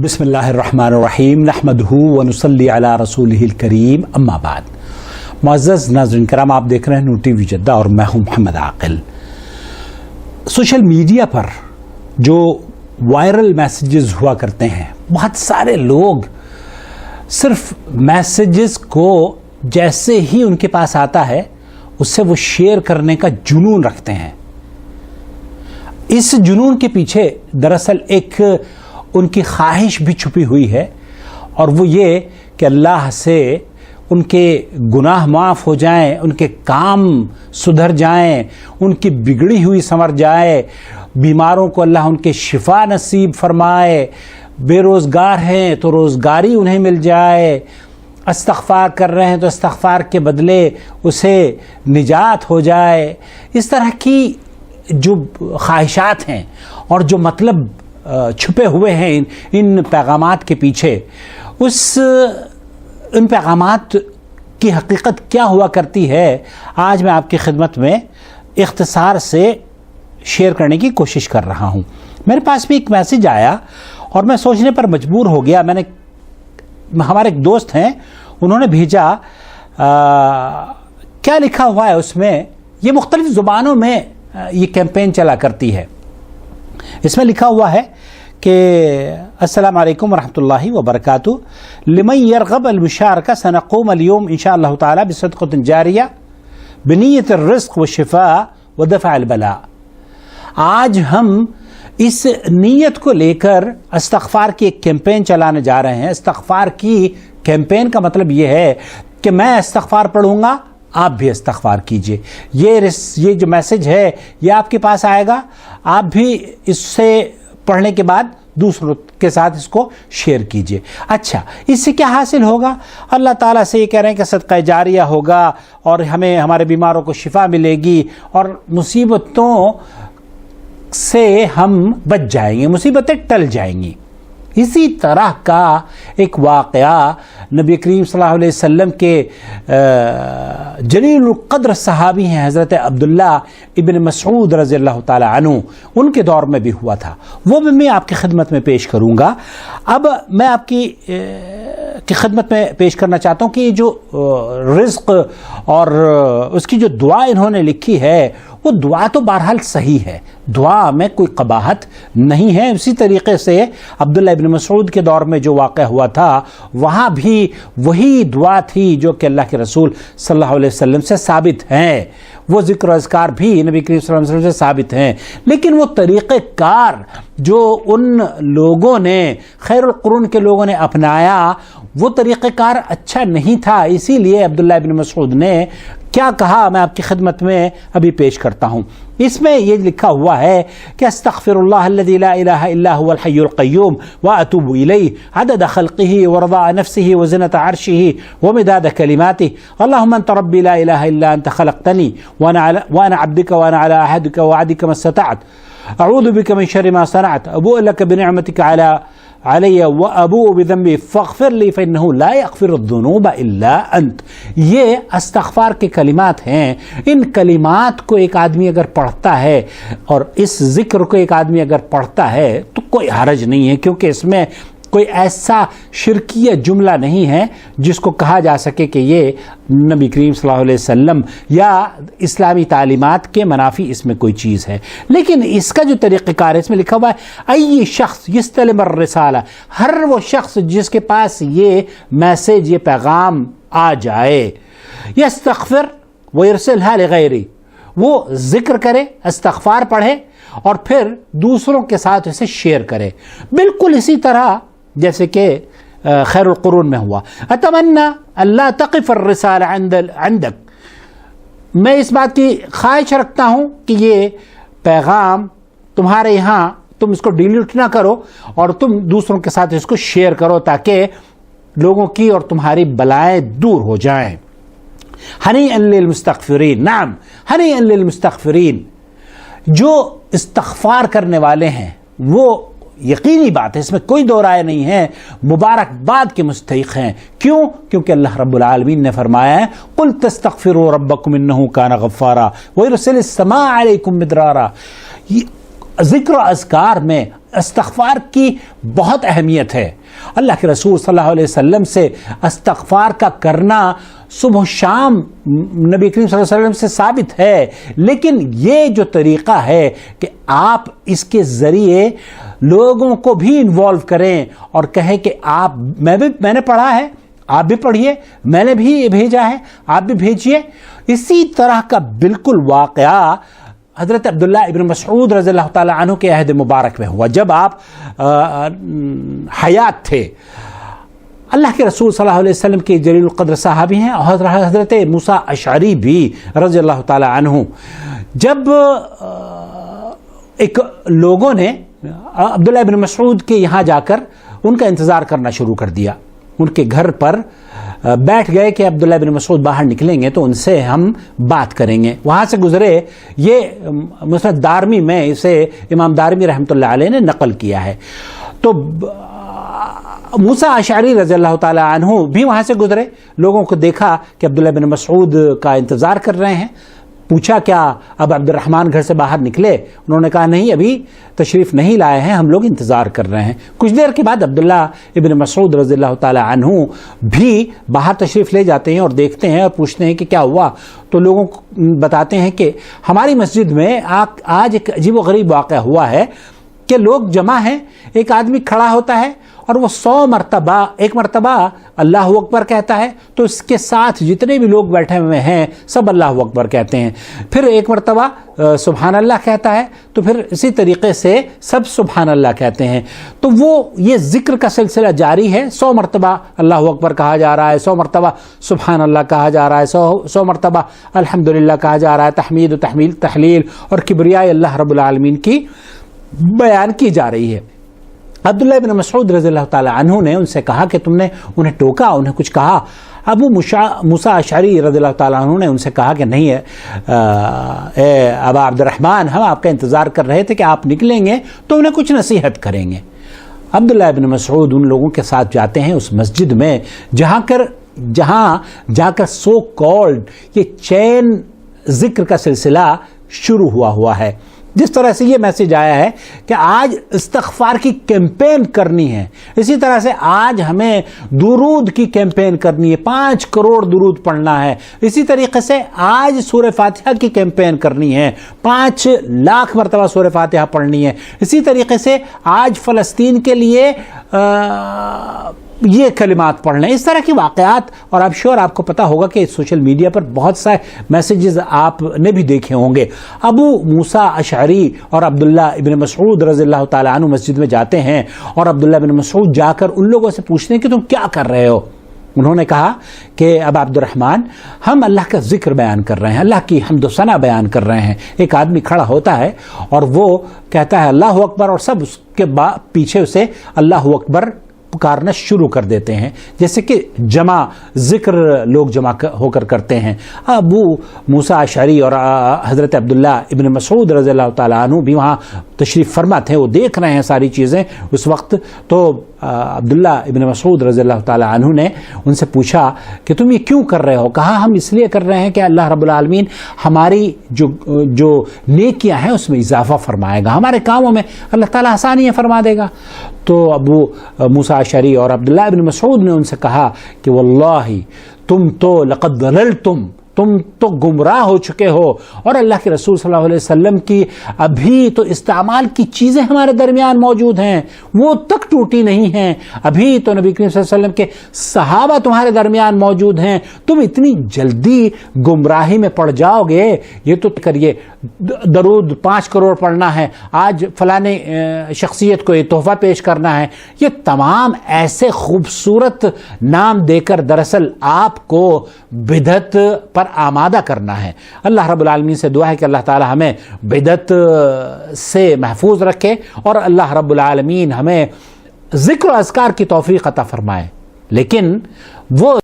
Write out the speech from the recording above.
بسم اللہ الرحمن الرحیم نحمدہ ونصلی علی رسولہ الکریم اما بعد. معزز ناظرین کرام، آپ دیکھ رہے ہیں نور ٹی وی جدہ اور میں ہوں محمد عاقل. سوشل میڈیا پر جو وائرل میسیجز ہوا کرتے ہیں، بہت سارے لوگ صرف میسیجز کو جیسے ہی ان کے پاس آتا ہے اس سے وہ شیئر کرنے کا جنون رکھتے ہیں. اس جنون کے پیچھے دراصل ایک ان کی خواہش بھی چھپی ہوئی ہے، اور وہ یہ کہ اللہ سے ان کے گناہ معاف ہو جائیں، ان کے کام سدھر جائیں، ان کی بگڑی ہوئی سنور جائے، بیماروں کو اللہ ان کے شفا نصیب فرمائے، بے روزگار ہیں تو روزگاری انہیں مل جائے، استغفار کر رہے ہیں تو استغفار کے بدلے اسے نجات ہو جائے. اس طرح کی جو خواہشات ہیں اور جو مطلب چھپے ہوئے ہیں ان پیغامات کے پیچھے، ان پیغامات کی حقیقت کیا ہوا کرتی ہے، آج میں آپ کی خدمت میں اختصار سے شیئر کرنے کی کوشش کر رہا ہوں. میرے پاس بھی ایک میسیج آیا اور میں سوچنے پر مجبور ہو گیا. ہمارے ایک دوست ہیں، انہوں نے بھیجا. کیا لکھا ہوا ہے اس میں؟ یہ مختلف زبانوں میں یہ کیمپین چلا کرتی ہے. اس میں لکھا ہوا ہے کہ السلام علیکم ورحمۃ اللہ وبرکاتہ، لمن یرغب المشارکہ سنقوم اليوم ان شاء اللہ تعالی بصدقۃ جاریہ بنیت الرزق والشفاء ودفع البلاء. آج ہم اس نیت کو لے کر استغفار کی ایک کیمپین چلانے جا رہے ہیں. استغفار کی کیمپین کا مطلب یہ ہے کہ میں استغفار پڑھوں گا، آپ بھی استغفار کیجئے. یہ جو میسج ہے یہ آپ کے پاس آئے گا، آپ بھی اس سے پڑھنے کے بعد دوسروں کے ساتھ اس کو شیئر کیجئے. اچھا، اس سے کیا حاصل ہوگا؟ اللہ تعالیٰ سے یہ کہہ رہے ہیں کہ صدقہ جاریہ ہوگا اور ہمیں ہمارے بیماروں کو شفا ملے گی اور مصیبتوں سے ہم بچ جائیں گے، مصیبتیں ٹل جائیں گی. اسی طرح کا ایک واقعہ نبی کریم صلی اللہ علیہ وسلم کے جلیل القدر صحابی ہیں حضرت عبداللہ ابن مسعود رضی اللہ تعالی عنہ، ان کے دور میں بھی ہوا تھا. وہ بھی میں آپ کی خدمت میں پیش کروں گا. اب میں آپ کی خدمت میں پیش کرنا چاہتا ہوں کہ یہ جو رزق اور اس کی جو دعا انہوں نے لکھی ہے، وہ دعا تو بہرحال صحیح ہے، دعا میں کوئی قباحت نہیں ہے. اسی طریقے سے عبداللہ ابن مسعود کے دور میں جو واقع ہوا تھا، وہاں بھی وہی دعا تھی جو کہ اللہ کے رسول صلی اللہ علیہ وسلم سے ثابت ہیں. وہ ذکر و اذکار بھی نبی کریم صلی اللہ علیہ وسلم سے ثابت ہیں، لیکن وہ طریقہ کار جو ان لوگوں نے، خیر القرون کے لوگوں نے اپنایا، وہ طریقہ کار اچھا نہیں تھا. اسی لیے عبداللہ ابن مسعود نے کیا کہا، میں آپ کی خدمت میں ابھی پیش کرتا ہوں. اس میں یہ لکھا ہوا ہے کہ استغفر اللہ الذی لا الہ الا هو الحی القیوم واتوب الیہ عدد خلقہ ورضاء نفسہ وزنۃ عرشہ ومداد کلماتہ اللہم انت ربی لا الہ الا انت خلقتنی وانا عبدک وانا علی عہدک ووعدک ما استطعت اعوذ بک من شر ما صنعت ابوء لک بنعمتک علی وابوء بذنبی فاغفر لی فانہ لا یغفر الذنوب الا انت. یہ استغفار کے کلمات ہیں. ان کلمات کو ایک آدمی اگر پڑھتا ہے اور اس ذکر کو ایک آدمی اگر پڑھتا ہے تو کوئی حرج نہیں ہے، کیونکہ اس میں کوئی ایسا شرکیہ جملہ نہیں ہے جس کو کہا جا سکے کہ یہ نبی کریم صلی اللہ علیہ وسلم یا اسلامی تعلیمات کے منافی اس میں کوئی چیز ہے. لیکن اس کا جو طریقہ کار ہے، اس میں لکھا ہوا ہے ای شخص یستلم الرسالہ، ہر وہ شخص جس کے پاس یہ میسج، یہ پیغام آ جائے، یستغفر ویرسلھا لغیرہ، وہ ذکر کرے، استغفار پڑھے اور پھر دوسروں کے ساتھ اسے شیئر کرے. بالکل اسی طرح جیسے کہ خیر القرون میں ہوا. اتمنى اللہ تقف الرسالہ عندک، میں اس بات کی خواہش رکھتا ہوں کہ یہ پیغام تمہارے یہاں تم اس کو ڈیلیٹ نہ کرو اور تم دوسروں کے ساتھ اس کو شیئر کرو تاکہ لوگوں کی اور تمہاری بلائیں دور ہو جائیں. ہنیئا للمستغفرین، نعم ہنیئا للمستغفرین. جو استغفار کرنے والے ہیں وہ یقینی بات ہے، اس میں کوئی دو رائے نہیں ہے، مبارکباد کے مستحق ہیں. کیوں؟ کیونکہ اللہ رب العالمین نے فرمایا ہے قل تستغفروا ربکم انہ کان غفارا ویرسل السماء علیکم مدرارا. ذکر و اذکار میں استغفار کی بہت اہمیت ہے. اللہ کے رسول صلی اللہ علیہ وسلم سے استغفار کا کرنا صبح و شام نبی کریم صلی اللہ علیہ وسلم سے ثابت ہے، لیکن یہ جو طریقہ ہے کہ آپ اس کے ذریعے لوگوں کو بھی انوالو کریں اور کہیں کہ آپ میں نے پڑھا ہے، آپ بھی پڑھیے، میں نے بھی بھیجا ہے، آپ بھی بھیجیے. اسی طرح کا بالکل واقعہ حضرت عبداللہ ابن مسعود رضی اللہ تعالی عنہ کے عہد مبارک میں ہوا، جب آپ حیات تھے. اللہ کے رسول صلی اللہ علیہ وسلم کے جلیل القدر صحابی ہیں اور حضرت موسیٰ اشعری بھی رضی اللہ تعالی عنہ. جب ایک لوگوں نے عبداللہ ابن مسعود کے یہاں جا کر ان کا انتظار کرنا شروع کر دیا، ان کے گھر پر بیٹھ گئے کہ عبداللہ ابن مسعود باہر نکلیں گے تو ان سے ہم بات کریں گے. وہاں سے گزرے، یہ مسند دارمی میں اسے امام دارمی رحمۃ اللہ علیہ نے نقل کیا ہے. تو موسیٰ اشعری رضی اللہ تعالی عنہ بھی وہاں سے گزرے، لوگوں کو دیکھا کہ عبداللہ ابن مسعود کا انتظار کر رہے ہیں. پوچھا کیا اب عبد الرحمن گھر سے باہر نکلے؟ انہوں نے کہا نہیں، ابھی تشریف نہیں لائے ہیں، ہم لوگ انتظار کر رہے ہیں. کچھ دیر کے بعد عبداللہ ابن مسعود رضی اللہ تعالی عنہ بھی باہر تشریف لے جاتے ہیں اور دیکھتے ہیں اور پوچھتے ہیں کہ کیا ہوا. تو لوگوں کو بتاتے ہیں کہ ہماری مسجد میں آج ایک عجیب و غریب واقعہ ہوا ہے کہ لوگ جمع ہیں، ایک آدمی کھڑا ہوتا ہے اور وہ 100 مرتبہ ایک مرتبہ اللہ اکبر کہتا ہے تو اس کے ساتھ جتنے بھی لوگ بیٹھے ہوئے ہیں سب اللہ اکبر کہتے ہیں. پھر ایک مرتبہ سبحان اللہ کہتا ہے تو پھر اسی طریقے سے سب سبحان اللہ کہتے ہیں. تو وہ یہ ذکر کا سلسلہ جاری ہے. 100 مرتبہ اللہ اکبر کہا جا رہا ہے، 100 مرتبہ سبحان اللہ کہا جا رہا ہے، 100 مرتبہ الحمدللہ کہا جا رہا ہے. تحمید و تحلیل اور کبریاء اللہ رب العالمین کی بیان کی جا رہی ہے. عبداللہ ابن مسعود رضی اللہ تعالی عنہ نے ان سے کہا کہ تم نے انہیں ٹوکا، انہیں کچھ کہا؟ ابو موسیٰ اشعری رضی اللہ تعالی عنہ نے ان سے کہا کہ نہیں اے ابا عبد الرحمن، ہم آپ کا انتظار کر رہے تھے کہ آپ نکلیں گے تو انہیں کچھ نصیحت کریں گے. عبداللہ ابن مسعود ان لوگوں کے ساتھ جاتے ہیں اس مسجد میں جہاں جا کر سو کالڈ یہ چین ذکر کا سلسلہ شروع ہوا ہے. جس طرح سے یہ میسج آیا ہے کہ آج استغفار کی کیمپین کرنی ہے، اسی طرح سے آج ہمیں درود کی کیمپین کرنی ہے، 5 کروڑ درود پڑھنا ہے. اسی طریقے سے آج سورہ فاتحہ کی کیمپین کرنی ہے، 5 لاکھ مرتبہ سورہ فاتحہ پڑھنی ہے. اسی طریقے سے آج فلسطین کے لیے یہ کلمات پڑھ لیں. اس طرح کی واقعات، اور اب شور آپ کو پتا ہوگا کہ سوشل میڈیا پر بہت سارے میسیجز آپ نے بھی دیکھے ہوں گے. ابو موسیٰ اشعری اور عبداللہ ابن مسعود رضی اللہ تعالی عنہ مسجد میں جاتے ہیں اور عبداللہ ابن مسعود جا کر ان لوگوں سے پوچھتے ہیں کہ تم کیا کر رہے ہو؟ انہوں نے کہا کہ اب عبد الرحمن، ہم اللہ کا ذکر بیان کر رہے ہیں، اللہ کی حمد و ثنا بیان کر رہے ہیں. ایک آدمی کھڑا ہوتا ہے اور وہ کہتا ہے اللہ اکبر، اور سب اس کے پیچھے اسے اللہ اکبر پکارنا شروع کر دیتے ہیں، جیسے کہ جمع ذکر لوگ جمع ہو کر کرتے ہیں. ابو موسیٰ اشعری اور حضرت عبداللہ ابن مسعود رضی اللہ تعالیٰ عنہ بھی وہاں تشریف فرما تھے، وہ دیکھ رہے ہیں ساری چیزیں اس وقت. تو عبداللہ ابن مسعود رضی اللہ تعالیٰ عنہ نے ان سے پوچھا کہ تم یہ کیوں کر رہے ہو؟ کہا ہم اس لیے کر رہے ہیں کہ اللہ رب العالمین ہماری جو نیکیاں ہیں اس میں اضافہ فرمائے گا، ہمارے کاموں میں اللہ تعالیٰ آسانیاں فرما دے گا. تو ابو موسیٰ اشعری اور عبداللہ ابن مسعود نے ان سے کہا کہ واللہ تم تو لقد ضللتم، تم تو گمراہ ہو چکے ہو، اور اللہ کے رسول صلی اللہ علیہ وسلم کی ابھی تو استعمال کی چیزیں ہمارے درمیان موجود ہیں، وہ تک ٹوٹی نہیں ہیں. ابھی تو نبی کریم صلی اللہ علیہ وسلم کے صحابہ تمہارے درمیان موجود ہیں، تم اتنی جلدی گمراہی میں پڑ جاؤ گے. یہ تو کریے درود 5 کروڑ پڑھنا ہے، آج فلانے شخصیت کو یہ تحفہ پیش کرنا ہے، یہ تمام ایسے خوبصورت نام دے کر دراصل آپ کو بدعت پر آمادہ کرنا ہے. اللہ رب العالمین سے دعا ہے کہ اللہ تعالی ہمیں بدعت سے محفوظ رکھے اور اللہ رب العالمین ہمیں ذکر و اذکار کی توفیق عطا فرمائے. لیکن وہ